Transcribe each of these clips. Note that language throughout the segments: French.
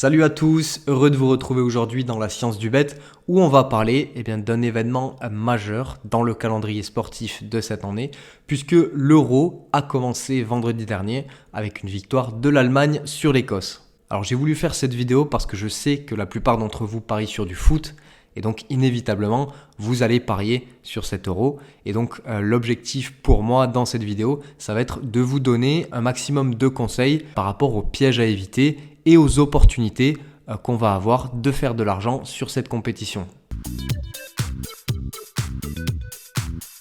Salut à tous, heureux de vous retrouver aujourd'hui dans la science du bet où on va parler d'un événement majeur dans le calendrier sportif de cette année puisque l'Euro a commencé vendredi dernier avec une victoire de l'Allemagne sur l'Écosse. Alors j'ai voulu faire cette vidéo parce que je sais que la plupart d'entre vous parient sur du foot et donc inévitablement vous allez parier sur cet Euro et donc l'objectif pour moi dans cette vidéo ça va être de vous donner un maximum de conseils par rapport aux pièges à éviter et aux opportunités qu'on va avoir de faire de l'argent sur cette compétition.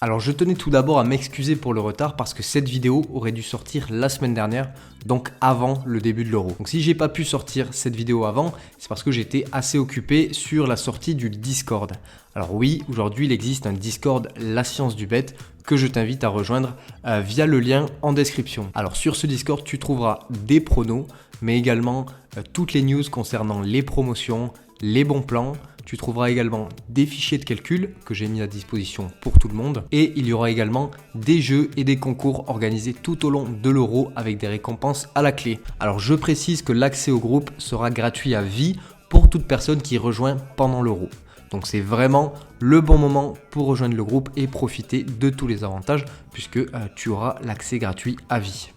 Alors je tenais tout d'abord à m'excuser pour le retard parce que cette vidéo aurait dû sortir la semaine dernière, donc avant le début de l'Euro. Donc si j'ai pas pu sortir cette vidéo avant, c'est parce que j'étais assez occupé sur la sortie du Discord. Alors oui, aujourd'hui il existe un Discord La Science du Bet que je t'invite à rejoindre via le lien en description. Alors sur ce Discord, tu trouveras des pronos, mais également toutes les news concernant les promotions, les bons plans. Tu trouveras également des fichiers de calcul que j'ai mis à disposition pour tout le monde. Et il y aura également des jeux et des concours organisés tout au long de l'Euro avec des récompenses à la clé. Alors je précise que l'accès au groupe sera gratuit à vie pour toute personne qui rejoint pendant l'Euro. Donc c'est vraiment le bon moment pour rejoindre le groupe et profiter de tous les avantages puisque tu auras l'accès gratuit à vie.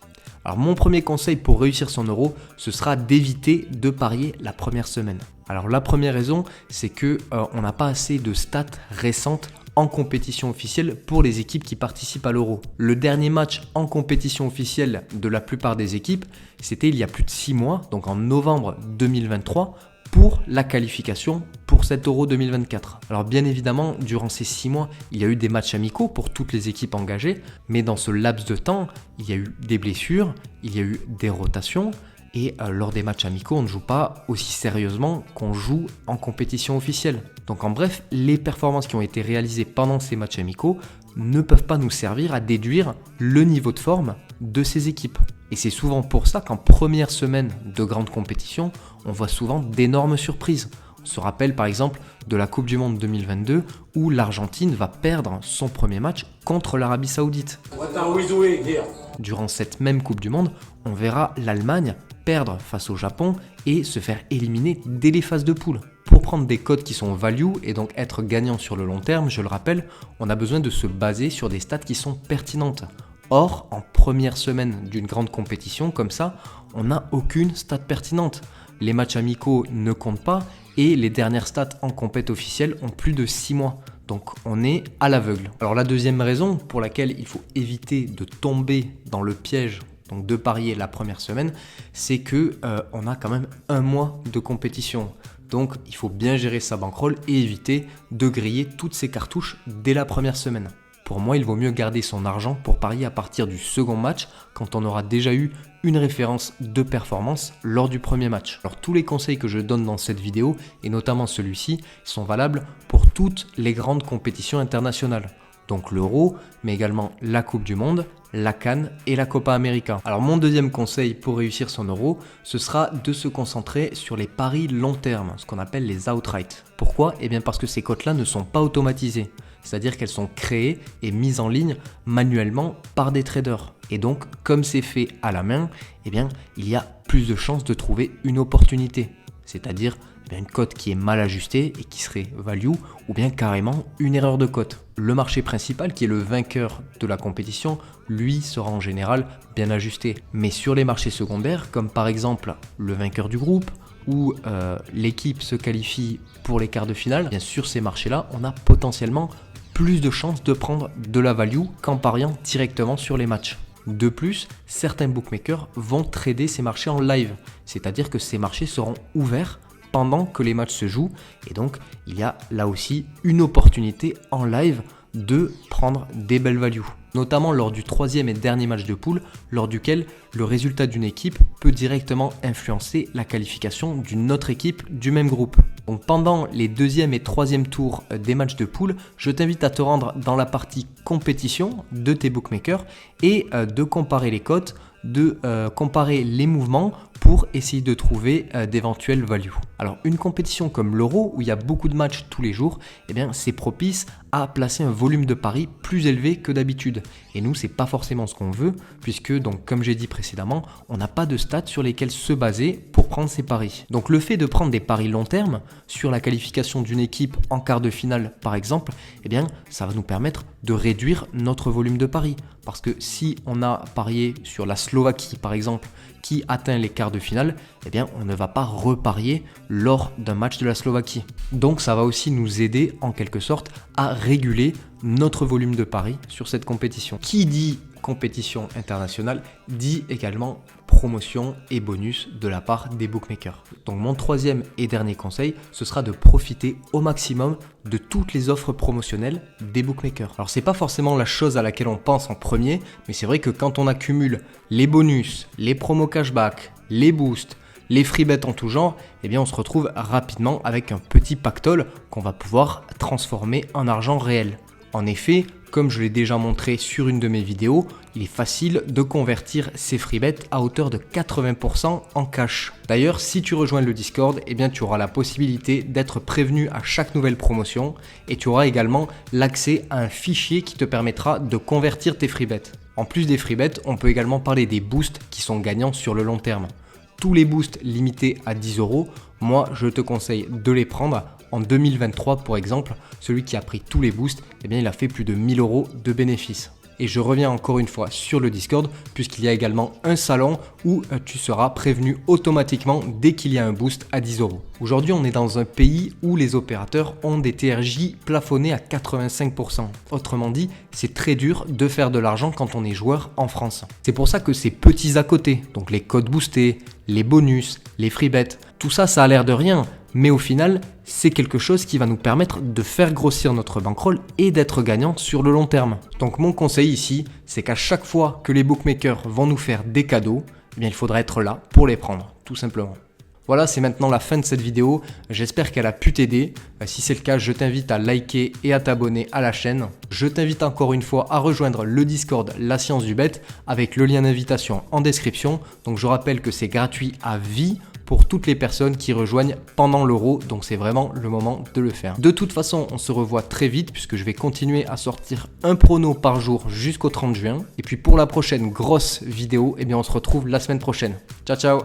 Alors mon premier conseil pour réussir son Euro, ce sera d'éviter de parier la première semaine. Alors la première raison, c'est que on n'a pas assez de stats récentes en compétition officielle pour les équipes qui participent à l'Euro. Le dernier match en compétition officielle de la plupart des équipes, c'était il y a plus de 6 mois, donc en novembre 2023, pour la qualification pour cet Euro 2024. Alors bien évidemment, durant ces 6 mois, il y a eu des matchs amicaux pour toutes les équipes engagées, mais dans ce laps de temps, il y a eu des blessures, il y a eu des rotations, et lors des matchs amicaux, on ne joue pas aussi sérieusement qu'on joue en compétition officielle. Donc en bref, les performances qui ont été réalisées pendant ces matchs amicaux ne peuvent pas nous servir à déduire le niveau de forme de ces équipes. Et c'est souvent pour ça qu'en première semaine de grande compétition, on voit souvent d'énormes surprises. On se rappelle par exemple de la Coupe du Monde 2022 où l'Argentine va perdre son premier match contre l'Arabie Saoudite. Durant cette même Coupe du Monde, on verra l'Allemagne perdre face au Japon et se faire éliminer dès les phases de poule. Pour prendre des cotes qui sont value et donc être gagnant sur le long terme, je le rappelle, on a besoin de se baser sur des stats qui sont pertinentes. Or, en première semaine d'une grande compétition comme ça, on n'a aucune stat pertinente. Les matchs amicaux ne comptent pas et les dernières stats en compète officielle ont plus de 6 mois. Donc on est à l'aveugle. Alors la deuxième raison pour laquelle il faut éviter de tomber dans le piège donc de parier la première semaine, c'est que on a quand même un mois de compétition. Donc il faut bien gérer sa bankroll et éviter de griller toutes ses cartouches dès la première semaine. Pour moi, il vaut mieux garder son argent pour parier à partir du second match quand on aura déjà eu une référence de performance lors du premier match. Alors tous les conseils que je donne dans cette vidéo, et notamment celui-ci, sont valables pour toutes les grandes compétitions internationales. Donc l'Euro, mais également la Coupe du Monde, la CAN et la Copa América. Alors mon deuxième conseil pour réussir son Euro, ce sera de se concentrer sur les paris long terme, ce qu'on appelle les outright. Pourquoi ? Eh bien parce que ces cotes-là ne sont pas automatisées. C'est-à-dire qu'elles sont créées et mises en ligne manuellement par des traders. Et donc, comme c'est fait à la main, eh bien, il y a plus de chances de trouver une opportunité. C'est-à-dire une cote qui est mal ajustée et qui serait value, ou bien carrément une erreur de cote. Le marché principal, qui est le vainqueur de la compétition, lui sera en général bien ajusté. Mais sur les marchés secondaires, comme par exemple le vainqueur du groupe, où l'équipe se qualifie pour les quarts de finale, bien sur ces marchés-là, on a potentiellement plus de chances de prendre de la value qu'en pariant directement sur les matchs. De plus, certains bookmakers vont trader ces marchés en live, c'est-à-dire que ces marchés seront ouverts pendant que les matchs se jouent et donc il y a là aussi une opportunité en live de prendre des belles values, notamment lors du troisième et dernier match de poule, lors duquel le résultat d'une équipe peut directement influencer la qualification d'une autre équipe du même groupe. Donc pendant les deuxième et troisième tours des matchs de poule, je t'invite à te rendre dans la partie compétition de tes bookmakers et de comparer les cotes de comparer les mouvements pour essayer de trouver d'éventuelles values. Alors une compétition comme l'Euro où il y a beaucoup de matchs tous les jours, eh bien c'est propice à placer un volume de paris plus élevé que d'habitude. Et nous, c'est pas forcément ce qu'on veut puisque, donc, comme j'ai dit précédemment, on n'a pas de stats sur lesquels se baser pour prendre ces paris. Donc le fait de prendre des paris long terme sur la qualification d'une équipe en quart de finale par exemple, eh bien ça va nous permettre de réduire notre volume de paris. Parce que si on a parié sur la Slovaquie par exemple qui atteint les quarts de finale, eh bien on ne va pas reparier lors d'un match de la Slovaquie. Donc ça va aussi nous aider en quelque sorte à réguler notre volume de paris sur cette compétition. Qui dit compétition internationale dit également promotion et bonus de la part des bookmakers. Donc mon troisième et dernier conseil, ce sera de profiter au maximum de toutes les offres promotionnelles des bookmakers. Alors c'est pas forcément la chose à laquelle on pense en premier, mais c'est vrai que quand on accumule les bonus, les promos cashback, les boosts, les free bets en tout genre, eh bien on se retrouve rapidement avec un petit pactole qu'on va pouvoir transformer en argent réel. En effet, comme je l'ai déjà montré sur une de mes vidéos, il est facile de convertir ces free bets à hauteur de 80% en cash. D'ailleurs, si tu rejoins le Discord, eh bien tu auras la possibilité d'être prévenu à chaque nouvelle promotion et tu auras également l'accès à un fichier qui te permettra de convertir tes free bets. En plus des free bets, on peut également parler des boosts qui sont gagnants sur le long terme. Tous les boosts limités à 10 €, moi je te conseille de les prendre. En 2023 pour exemple, celui qui a pris tous les boosts, eh bien, il a fait plus de 1000 € de bénéfices. Et je reviens encore une fois sur le Discord puisqu'il y a également un salon où tu seras prévenu automatiquement dès qu'il y a un boost à 10 €. Aujourd'hui, on est dans un pays où les opérateurs ont des TRJ plafonnés à 85%. Autrement dit, c'est très dur de faire de l'argent quand on est joueur en France. C'est pour ça que ces petits à côté, donc les codes boostés, les bonus, les free bets, tout ça, ça a l'air de rien. Mais au final, c'est quelque chose qui va nous permettre de faire grossir notre bankroll et d'être gagnant sur le long terme. Donc mon conseil ici, c'est qu'à chaque fois que les bookmakers vont nous faire des cadeaux, eh bien, il faudra être là pour les prendre, tout simplement. Voilà, c'est maintenant la fin de cette vidéo. J'espère qu'elle a pu t'aider. Si c'est le cas, je t'invite à liker et à t'abonner à la chaîne. Je t'invite encore une fois à rejoindre le Discord La Science du Bet avec le lien d'invitation en description. Donc je rappelle que c'est gratuit à vie pour toutes les personnes qui rejoignent pendant l'Euro, donc c'est vraiment le moment de le faire. De toute façon, on se revoit très vite puisque je vais continuer à sortir un prono par jour jusqu'au 30 juin. Et puis pour la prochaine grosse vidéo, eh bien on se retrouve la semaine prochaine. Ciao ciao.